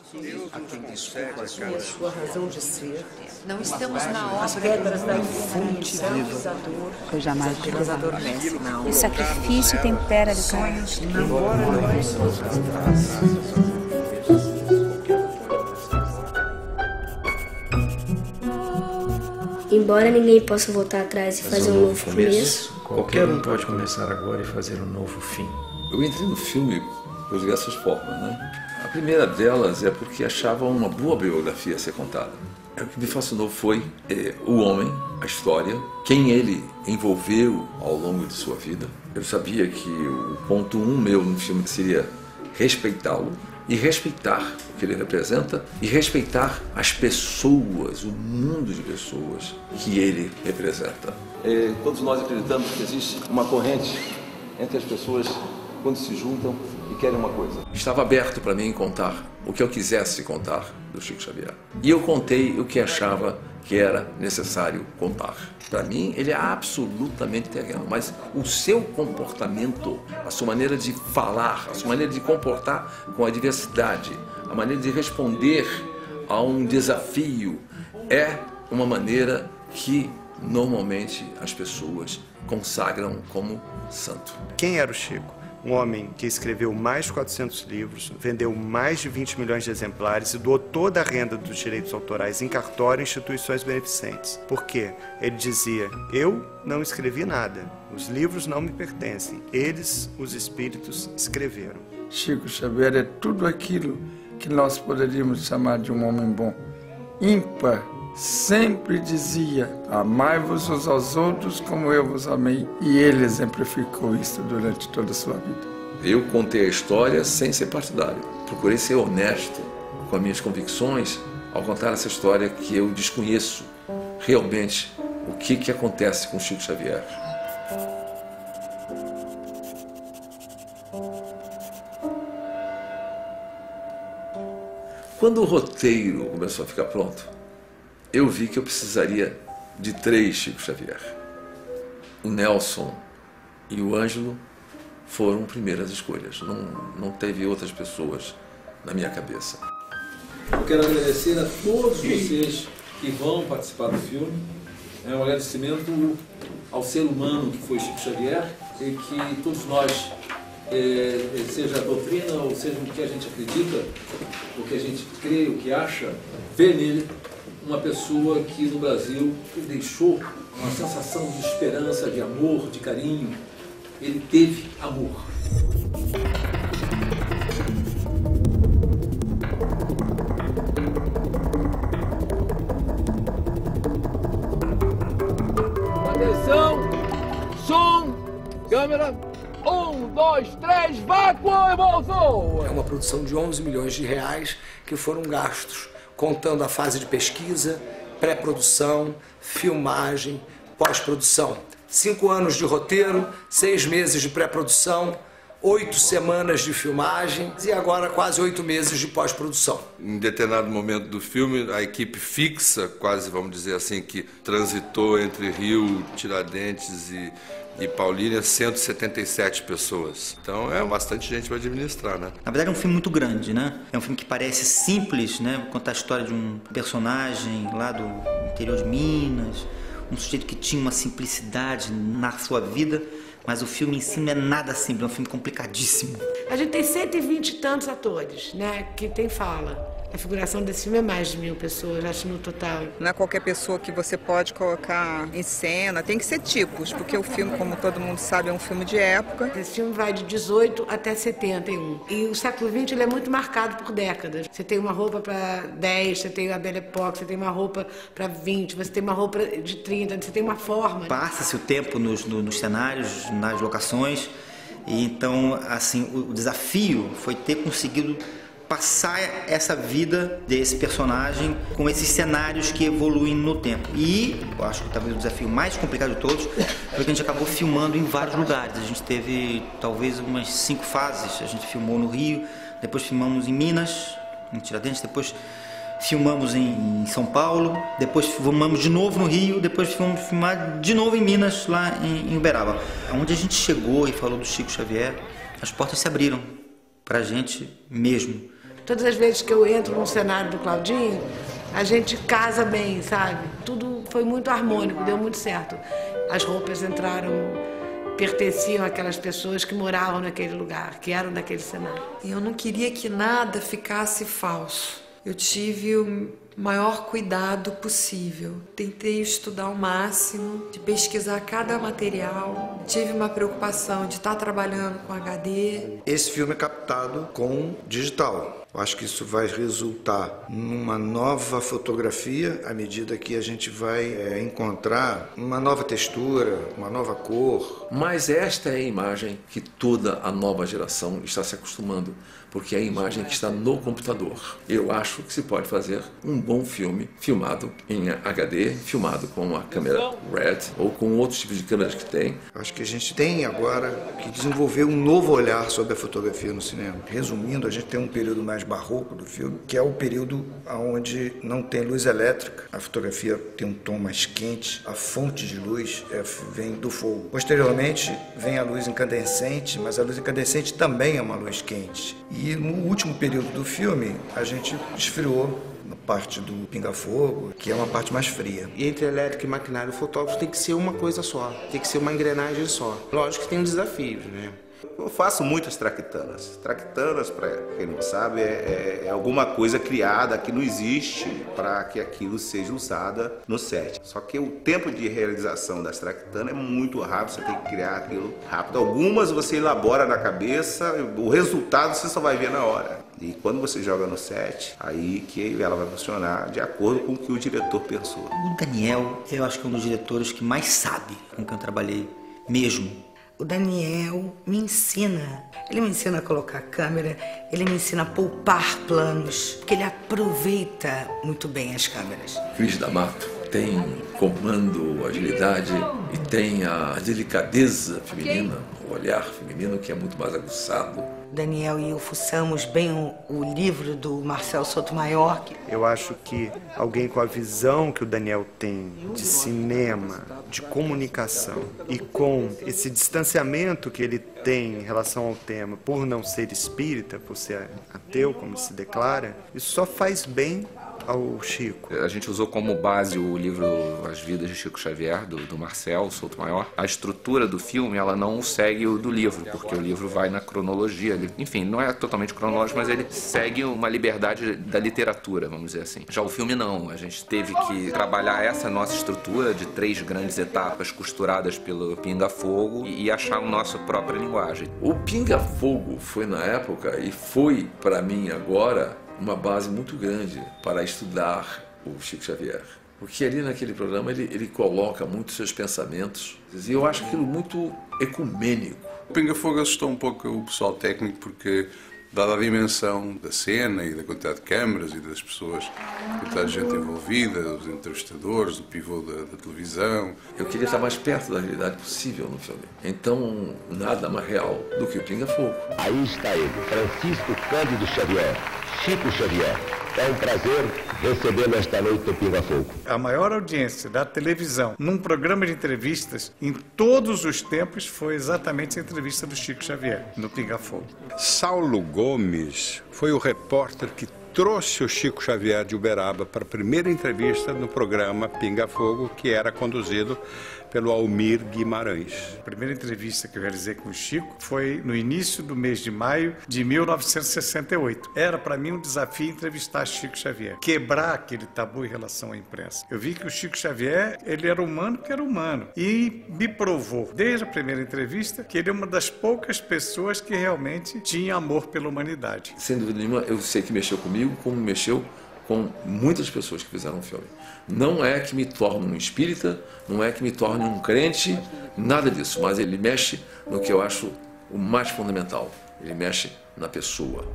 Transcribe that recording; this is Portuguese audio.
A quem desculpa a sua razão de ser. Não estamos na obra. As pedras da fonte viva. Eu jamais Elas adormecem na alma. O sacrifício tempera de sonhos. Embora ninguém possa voltar atrás e fazer um novo começo, qualquer um pode começar agora e fazer um novo fim. Eu entrei no filme por diversas formas, né? A primeira delas é porque achava uma boa biografia a ser contada. O que me fascinou foi o homem, a história, quem ele envolveu ao longo de sua vida. Eu sabia que o ponto meu no filme seria respeitá-lo e respeitar o que ele representa e respeitar as pessoas, o mundo de pessoas que ele representa. Todos nós acreditamos que existe uma corrente entre as pessoas quando se juntam e querem uma coisa. Estava aberto para mim contar o que eu quisesse contar do Chico Xavier. E eu contei o que achava que era necessário contar. Para mim, ele é absolutamente terreno, mas o seu comportamento, a sua maneira de falar, a sua maneira de comportar com a diversidade, a maneira de responder a um desafio, é uma maneira que normalmente as pessoas consagram como santo. Quem era o Chico? Um homem que escreveu mais de 400 livros, vendeu mais de 20 milhões de exemplares e doou toda a renda dos direitos autorais em cartório e instituições beneficentes. Por quê? Ele dizia, eu não escrevi nada, os livros não me pertencem, eles, os espíritos, escreveram. Chico Xavier é tudo aquilo que nós poderíamos chamar de um homem bom, ímpar. Sempre dizia, amai-vos uns aos outros como eu vos amei. E ele exemplificou isso durante toda a sua vida. Eu contei a história sem ser partidário. Procurei ser honesto com as minhas convicções ao contar essa história que eu desconheço realmente o que acontece com Chico Xavier. Quando o roteiro começou a ficar pronto, eu vi que eu precisaria de 3 Chico Xavier. O Nelson e o Ângelo foram primeiras escolhas. Não teve outras pessoas na minha cabeça. Eu quero agradecer a todos vocês que vão participar do filme. É um agradecimento ao ser humano que foi Chico Xavier e que todos nós, seja a doutrina ou seja o que a gente acredita, o que a gente crê, o que acha, vê nele uma pessoa que no Brasil deixou uma sensação de esperança, de amor, de carinho. Ele teve amor. Atenção, som, câmera, 1, 2, 3, vácuo e bolso! É uma produção de 11 milhões de reais que foram gastos contando a fase de pesquisa, pré-produção, filmagem, pós-produção. 5 anos de roteiro, 6 meses de pré-produção, 8 semanas de filmagem e agora quase 8 meses de pós-produção. Em determinado momento do filme, a equipe fixa, quase vamos dizer assim, que transitou entre Rio, Tiradentes e Paulínia, 177 pessoas. Então é bastante gente para administrar, né? Na verdade é um filme muito grande, né? É um filme que parece simples, né? Contar a história de um personagem lá do interior de Minas, um sujeito que tinha uma simplicidade na sua vida, mas o filme em si não é nada simples, é um filme complicadíssimo. A gente tem 120 e tantos atores, né? Que tem fala. A figuração desse filme é mais de 1000 pessoas, acho, no total. Não é qualquer pessoa que você pode colocar em cena, tem que ser tipos, porque o filme, como todo mundo sabe, é um filme de época. Esse filme vai de 18 até 71. E o século XX ele é muito marcado por décadas. Você tem uma roupa para 10, você tem a Belle Époque, você tem uma roupa para 20, você tem uma roupa de 30, você tem uma forma. Passa-se o tempo nos cenários, nas locações, e então, assim, o desafio foi ter conseguido passar essa vida desse personagem com esses cenários que evoluem no tempo. E eu acho que talvez o desafio mais complicado de todos foi que a gente acabou filmando em vários lugares. A gente teve talvez umas 5 fases. A gente filmou no Rio, depois filmamos em Minas, em Tiradentes, depois filmamos em São Paulo, depois filmamos de novo no Rio, depois fomos filmar de novo em Minas, lá em Uberaba. Onde a gente chegou e falou do Chico Xavier, as portas se abriram pra gente mesmo. Todas as vezes que eu entro no cenário do Claudinho, a gente casa bem, sabe? Tudo foi muito harmônico, deu muito certo. As roupas entraram, pertenciam àquelas pessoas que moravam naquele lugar, que eram daquele cenário. Eu não queria que nada ficasse falso. Eu tive o maior cuidado possível. Tentei estudar ao máximo, de pesquisar cada material. Tive uma preocupação de estar trabalhando com HD. Esse filme é captado com digital. Eu acho que isso vai resultar numa nova fotografia à medida que a gente vai encontrar uma nova textura, uma nova cor. Mas esta é a imagem que toda a nova geração está se acostumando, porque é a imagem que está no computador. Eu acho que se pode fazer um bom filme filmado em HD, filmado com a câmera RED ou com outros tipos de câmeras que tem. Acho que a gente tem agora que desenvolver um novo olhar sobre a fotografia no cinema. Resumindo, a gente tem um período mais barroco do filme, que é o período onde não tem luz elétrica. A fotografia tem um tom mais quente, a fonte de luz vem do fogo. Posteriormente, vem a luz incandescente, mas a luz incandescente também é uma luz quente. E no último período do filme, a gente esfriou na parte do pinga-fogo, que é uma parte mais fria. E entre elétrica e maquinário, o fotógrafo tem que ser uma coisa só, tem que ser uma engrenagem só. Lógico que tem desafios, né? Eu faço muitas traquitanas. Traquitanas, para quem não sabe, é alguma coisa criada que não existe para que aquilo seja usada no set. Só que o tempo de realização das traquitanas é muito rápido, você tem que criar aquilo rápido. Algumas você elabora na cabeça, o resultado você só vai ver na hora. E quando você joga no set, aí que ela vai funcionar de acordo com o que o diretor pensou. O Daniel, eu acho que é um dos diretores que mais sabe com quem eu trabalhei mesmo. O Daniel me ensina. Ele me ensina a colocar câmera, ele me ensina a poupar planos, porque ele aproveita muito bem as câmeras. Cris D'Amato tem comando, agilidade e tem a delicadeza feminina, o olhar feminino que é muito mais aguçado. Daniel e eu fuçamos bem o livro do Marcel Sotomayor. Eu acho que alguém com a visão que o Daniel tem de cinema, de comunicação e com esse distanciamento que ele tem em relação ao tema, por não ser espírita, por ser ateu, como ele se declara, isso só faz bem ao Chico. A gente usou como base o livro As Vidas de Chico Xavier, do Marcel Sotomayor. A estrutura do filme, ela não segue o do livro, porque o livro vai na cronologia. Enfim, não é totalmente cronológico, mas ele segue uma liberdade da literatura, vamos dizer assim. Já o filme não, a gente teve que trabalhar essa nossa estrutura de 3 grandes etapas costuradas pelo Pinga-Fogo e achar a nossa própria linguagem. O Pinga-Fogo foi na época e foi para mim agora uma base muito grande para estudar o Chico Xavier. Porque ali naquele programa ele coloca muito seus pensamentos e eu acho aquilo muito ecumênico. O Pinga-Fogo assustou um pouco o pessoal técnico porque, dada a dimensão da cena e da quantidade de câmaras e das pessoas, a quantidade de gente envolvida, os entrevistadores, o pivô da televisão. Eu queria estar mais perto da realidade possível no filme. Então, nada mais real do que o Pinga-Fogo. Aí está ele, Francisco Cândido Xavier, Chico Xavier. É um prazer recebê-lo esta noite no Pinga-Fogo. A maior audiência da televisão num programa de entrevistas em todos os tempos foi exatamente a entrevista do Chico Xavier, no Pinga-Fogo. Saulo Gomes foi o repórter que trouxe o Chico Xavier de Uberaba para a primeira entrevista no programa Pinga-Fogo, que era conduzido pelo Almir Guimarães. A primeira entrevista que eu realizei com o Chico foi no início do mês de maio de 1968. Era para mim um desafio entrevistar Chico Xavier, quebrar aquele tabu em relação à imprensa. Eu vi que o Chico Xavier, ele era humano que era humano e me provou, desde a primeira entrevista, que ele é uma das poucas pessoas que realmente tinha amor pela humanidade. Sem dúvida nenhuma, eu sei que mexeu comigo como mexeu com muitas pessoas que fizeram o filme. Não é que me torne um espírita, não é que me torne um crente, nada disso, mas ele mexe no que eu acho o mais fundamental, ele mexe na pessoa.